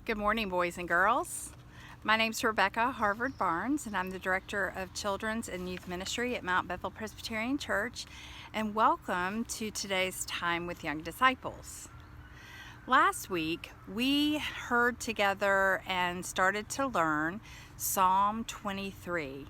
Good morning, boys and girls. My name's Rebecca Harvard Barnes, and I'm the Director of Children's and Youth Ministry at Mount Bethel Presbyterian Church, and welcome to today's Time with Young Disciples. Last week, we heard together and started to learn Psalm 23.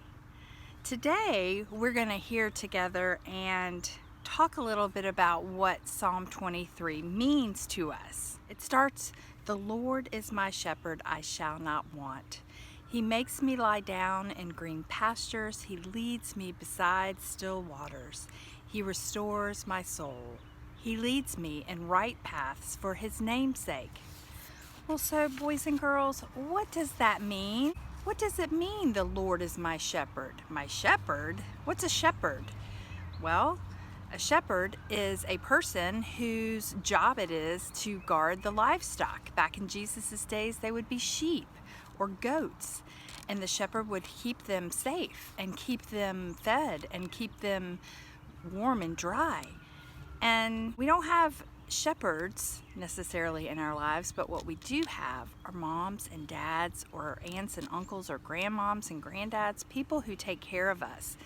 Today, we're going to hear together and talk a little bit about what Psalm 23 means to us. It starts, "The Lord is my shepherd, I shall not want. He makes me lie down in green pastures. He leads me beside still waters. He restores my soul. He leads me in right paths for his name's sake." Well, so boys and girls, what does that mean? What does it mean, the Lord is my shepherd? My shepherd? What's a shepherd? Well, a shepherd is a person whose job it is to guard the livestock. Back in Jesus' days, they would be sheep or goats, and the shepherd would keep them safe and keep them fed and keep them warm and dry. And we don't have shepherds necessarily in our lives, but what we do have are moms and dads or aunts and uncles or grandmoms and granddads, people who take care of us.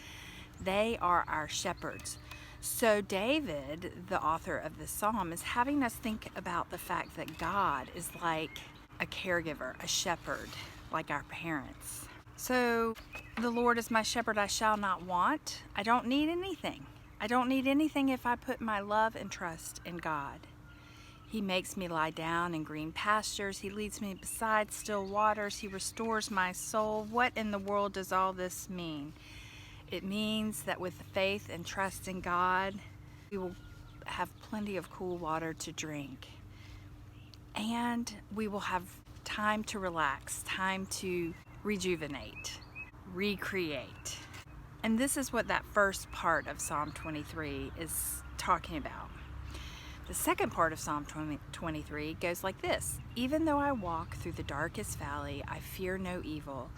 They are our shepherds. So David, the author of this psalm, is having us think about the fact that God is like a caregiver, a shepherd, like our parents. So the Lord is my shepherd, I shall not want. I don't need anything. I don't need anything if I put my love and trust in God. He makes me lie down in green pastures. He leads me beside still waters. He restores my soul. What in the world does all this mean? It means that with faith and trust in God, we will have plenty of cool water to drink. And we will have time to relax, time to rejuvenate, recreate. And this is what that first part of Psalm 23 is talking about. The second part of Psalm 23 goes like this: "Even though I walk through the darkest valley, I fear no evil,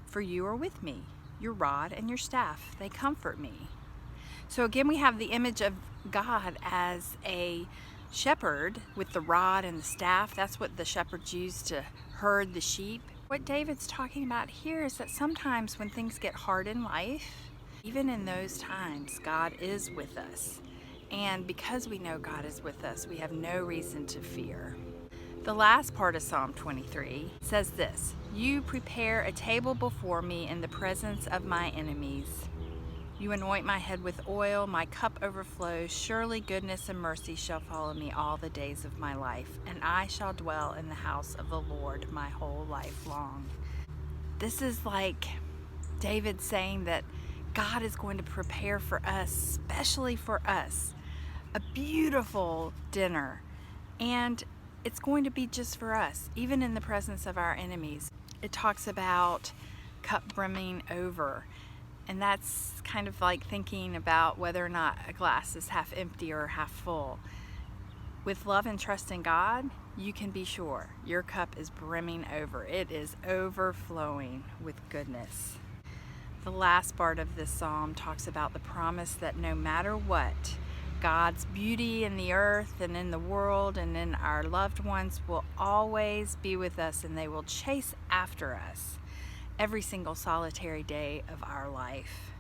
for you are with me. Your rod and your staff, they comfort me." So again, we have the image of God as a shepherd with the rod and the staff. That's what the shepherds used to herd the sheep. What David's talking about here is that sometimes when things get hard in life, even in those times, God is with us. And because we know God is with us, we have no reason to fear. The last part of Psalm 23 says this: "You prepare a table before me in the presence of my enemies. You anoint my head with oil, my cup overflows. Surely goodness and mercy shall follow me all the days of my life, and I shall dwell in the house of the Lord my whole life long." This is like David saying that God is going to prepare for us, especially for us, a beautiful dinner. And it's going to be just for us, even in the presence of our enemies. It talks about cup brimming over, and that's kind of like thinking about whether or not a glass is half empty or half full. With love and trust in God, you can be sure your cup is brimming over. It is overflowing with goodness. The last part of this psalm talks about the promise that no matter what, God's beauty in the earth and in the world and in our loved ones will always be with us, and they will chase after us every single solitary day of our life.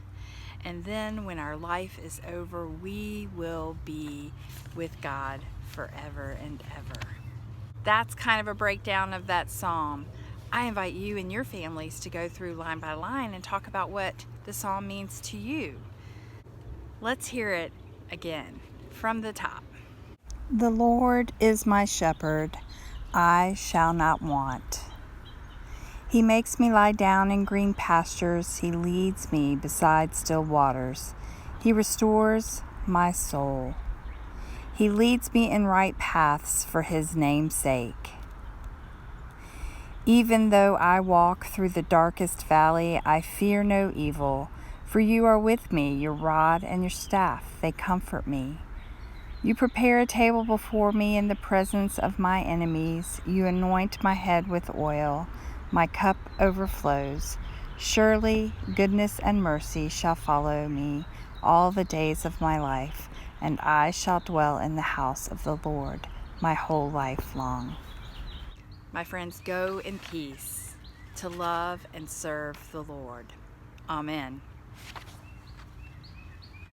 And then when our life is over, we will be with God forever and ever. That's kind of a breakdown of that psalm. I invite you and your families to go through line by line and talk about what the psalm means to you. Let's hear it again from the top. "The Lord is my shepherd, I shall not want. He makes me lie down in green pastures. He leads me beside still waters. He restores my soul. He leads me in right paths for his name's sake. Even though I walk through the darkest valley, I fear no evil, for you are with me. Your rod and your staff, they comfort me. You prepare a table before me in the presence of my enemies. You anoint my head with oil. My cup overflows. Surely goodness and mercy shall follow me all the days of my life, and I shall dwell in the house of the Lord my whole life long." My friends, go in peace to love and serve the Lord. Amen.